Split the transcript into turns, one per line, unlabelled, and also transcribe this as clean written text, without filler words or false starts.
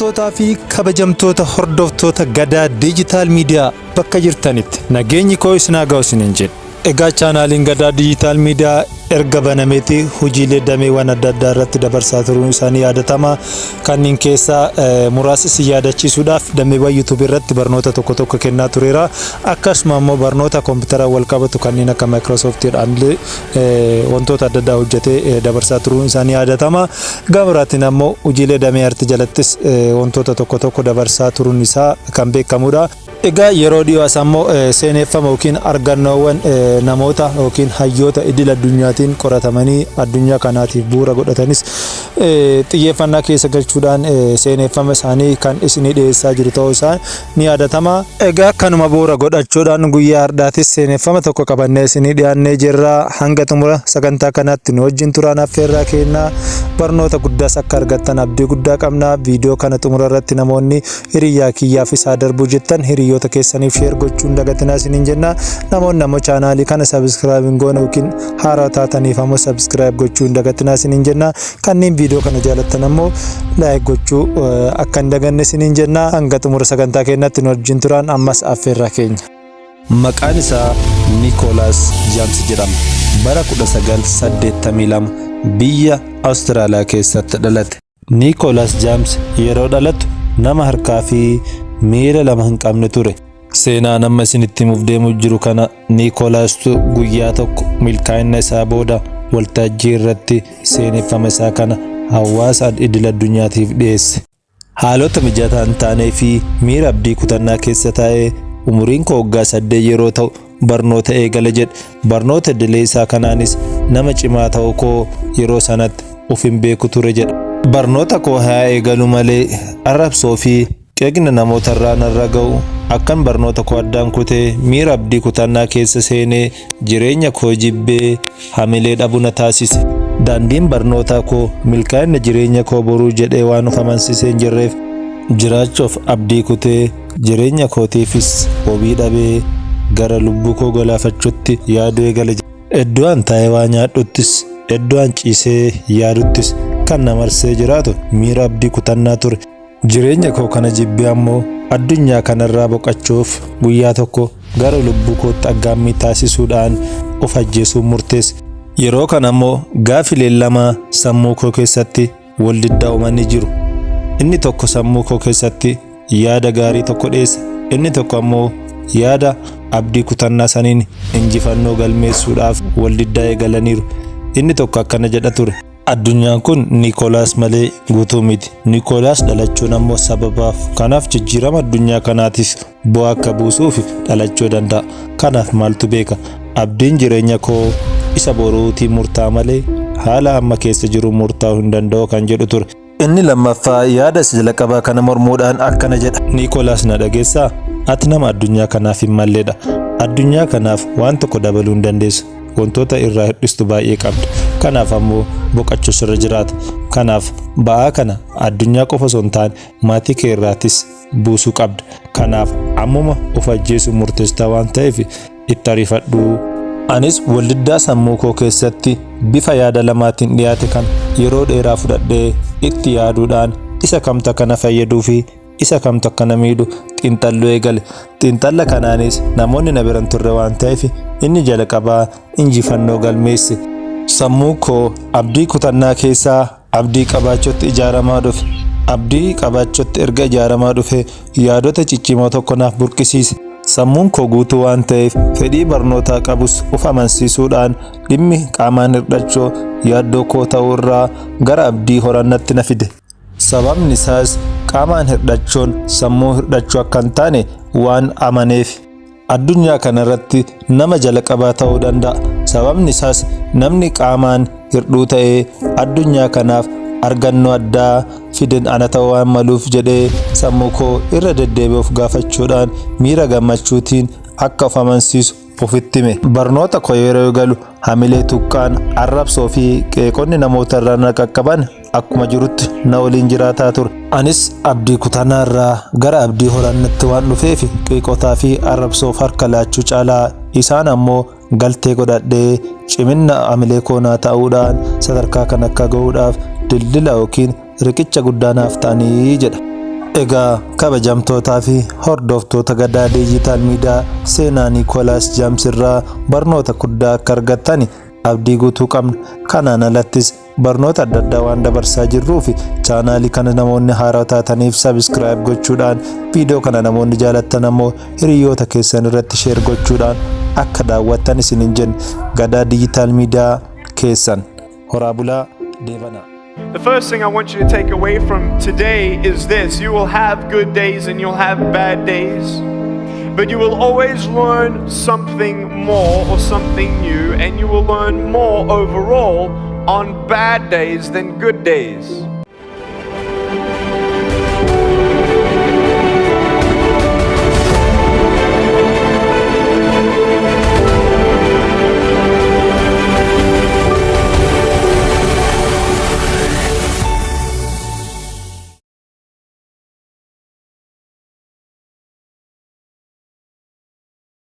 Jaallattootaa fi kabajamtoota hordoftoota Gadaa Digital Media bakka jirtanitti nageenyi koo isin haa ga'u isiniin jedha. Egaa chaanaaliin Gadaa Digital Media erga banameeti hojiilee dameewwan adda addaa irratti dabarsaa turuun isaanii yaadatama. Kanneen keessaa muraasa si yaadachiisuudhaaf dameewwan YouTube irratti barnoota tokko kennaa tureera. Akkasuma immoo barnoota kompiitara wal qabatu kanneen akka Microsoft jedhamlee wantoota adda addaa hojjetee dabarsaa turuun isaanii yaadatama. Gamaraatiin ammoo hojiilee damee arti jalattis wantoota tokko dabarsaa turuun isaa kan beekamudha. Egaa yeroo dhiyoos ammoo seeneffama yookiin argannoowwan namoota yookiin hayyoota idil addunyaatiin qoratamanii addunyaa kanaatiif bu'uura godhatanis xiyyeeffannaa keessa galchuudhaan seeneffama isaanii kan isinii dhiyeessaa jiru ta'uu isaa ni yaadatama. Egaa kanuma bu'uura godhachuudhaan guyyaa hardaatis seeneffama tokko qabannee isinii dhiyaannee jirra. Hanga xumura sagantaa kanaatti nu wajjin turaan affeerraa kennaa barnoota guddaas akka argattan abdii guddaa qabna. Viidiyoo kana xumura irratti namoonni hiriyaa kiyyaaf isaa darbuu jettan hiriyoota keessaniif share gochuun dagatinaa isiniin jenna. Namoonni ammoo chaanaalii kana subscribe goone yookiin haaraa taataniif ammoo subscribe gochuun dagatinaa isiniin jenna. Kanneen viidiyoo kana jaalattan ammoo like gochuu akka hin daganne isiniin jenna. Hanga xumura sagantaa keenyatti nu wajjin turaan ammas affeerraa keenya. Maqaan isaa Nicholas James jedhama. Bara 1982 biyya Austraaliyaa keessatti dhalate. Nicholas James yeroo dhalatu nama harkaa fi miila lama hin qabne ture. Seenaan amma isinitti himuuf deemu jiru kana Nicholas guyyaa tokko milkaa'ina isaa booda waltajjii irratti seeneffama isaa kana hawaasa idil addunyaatiif dhiyeesse. Haalota mijataa hin taanee fi miira abdii kutannaa keessa taa'ee umuriin koo waggaa 8 yeroo ta'u barnoota eegale jedhe. Barnoota idilee isaa kanaanis nama cimaa ta'uu koo yeroo sanatti of hin beeku ture jedha. Barnoota koo haa eegalu malee arrabsoo fi qeeqna namoota irraa narra ga'u akkan barnoota koo addaan kutee miira abdii kutannaa keessa seenee jireenya koo jibbee hamilee dhabu na taasise. Daandiin barnootaa koo milkaa'ina jireenya koo boruu jedhee waan of amansiisee hin jirreef jiraachuuf abdii kutee jireenya kootiifis wabii dhabee gara lubbuu koo galaafachuutti yaaduu eegale. Iddoo an taa'ee waa nyaadhuttis iddoo an ciisee yaaduttis kan na marsee jiraatu miira abdii kutannaa ture. Jireenya koo kana jibbee ammoo addunyaa kanarraa boqachuuf guyyaa tokko gara lubbuu kootti aggaammii taasisuudhaan of ajjeesuun murteesse. Yeroo kana ammoo gaafilee lama sammuu koo keessatti wal diddaa'umanii jiru. Inni tokko sammuu koo keessatti yaada gaarii tokko dhiyeessa. Inni tokko ammoo yaada abdii kutannaa saniin injifannoo galmeessuudhaaf wal diddaa eegalaniiru. Inni tokko akkana jedha ture. Addunyaan kun Nicholas malee guutuu miti. Nicholas dhalachuun ammoo sababaaf. Kanaaf jijjiirama addunyaa kanaatiif bu'aa akka buusuuf dhalachuu danda'a. Kanaaf maaltu beeka? Abdiin jireenya koo isa boruutii murtaa malee haala amma keessa jiru murtaa'uu hin danda'u kan jedhu ture. Inni lammaffaa yaada isa jalqabaa kana mormuudhaan akkana jedha. Nicholas na dhageessaa? Ati nama addunyaa kanaaf hin malleedha. Addunyaa kanaaf waan tokko dabaluu hin dandeessu. Wantoota irraa hir'istu baay'ee qabda. Kanaaf ammoo boqachuu sirra jiraata. Kanaaf ba'aa kana addunyaa qofa osoo hin taane maatii kee irraatis buusuu qabda. Kanaaf ammuma of ajjeesuu murteessaa waan ta'eef itti ariifadhu. Anis waldiddaa sammuu koo keessatti bifa yaada lamaatiin dhiyaate kan yeroo dheeraa fudhadhee itti yaaduudhaan isa kamtu akkana fayyaduu fi isa kamtu akkana miidhu xiinxalluu eegale. Xiinxalla kanaanis namoonni na biran turre waan ta'eef inni jalqabaa injifannoo galmeesse. Sammuu koo abdii kutannaa keessaa abdii qabaachuutti ijaaramaa dhufe. Abdii qabaachuutti erga ijaaramaa dhufe yaadota ciccimoo tokko naaf burqisiise. Sammuun koo guutuu waan ta'eef fedhii barnootaa qabus of amansiisuudhaan dhimmi qaamaan hir'achuu yaaddoo koo ta'uu irraa gara abdii horannatti na fide. Sababni isaas qaamaan hir'achuun sammuu hir'achuu akka hin taane waan amaneef. Addunyaa kanarratti nama jalqabaa ta'uu danda'a. Sababni isaas namni qaamaan hir'uu ta'ee addunyaa kanaaf argannoo addaa fiden ana ta'uu waan maluuf jedhee sammuu koo irra deddeebi'uuf gaafachuudhaan miira gammachuutiin akka of amansiisu ofitti hime. Barnoota koo yeroo galu hamilee tuqqaan arrabsoo fi qeeqonni namoota irraa na qaqqaban akkuma jirutti na waliin jiraataa ture. Anis abdii kutannaa irraa gara abdii horannatti waan dhufeef qeeqotaa fi arrabsoof harka laachuu caalaa isaan ammoo galtee godhadhee cimina hamilee koo naa ta'uudhaan sadarkaa kan akka ga'uudhaaf dildila yookiin riqicha guddaa naaf ta'anii jedha. Egaa kabajamtootaa fi hordoftoota Gadaa Diijitaal Miidiyaa seenaa Niikoolaas Jaams irraa barnoota guddaa akka argattani abdii guutuu qabna. Kanaan alattis barnoota adda addaa waan dabarsaa jirruuf chaanaalii kana namoonni haaraa taataniif subscribe gochuudhaan viidiyoo kana namoonni jaalattan ammoo hiriyoota keessan irratti share gochuudhaan akka daawwattan isinin jenna. Gadaa Diijitaal Miidiyaa keessan horaa bulaa deebanaa.
The first thing I want you to take away from today is this: you will have good days and you'll have bad days, but you will always learn something more or something new, and you will learn more overall on bad days than good days.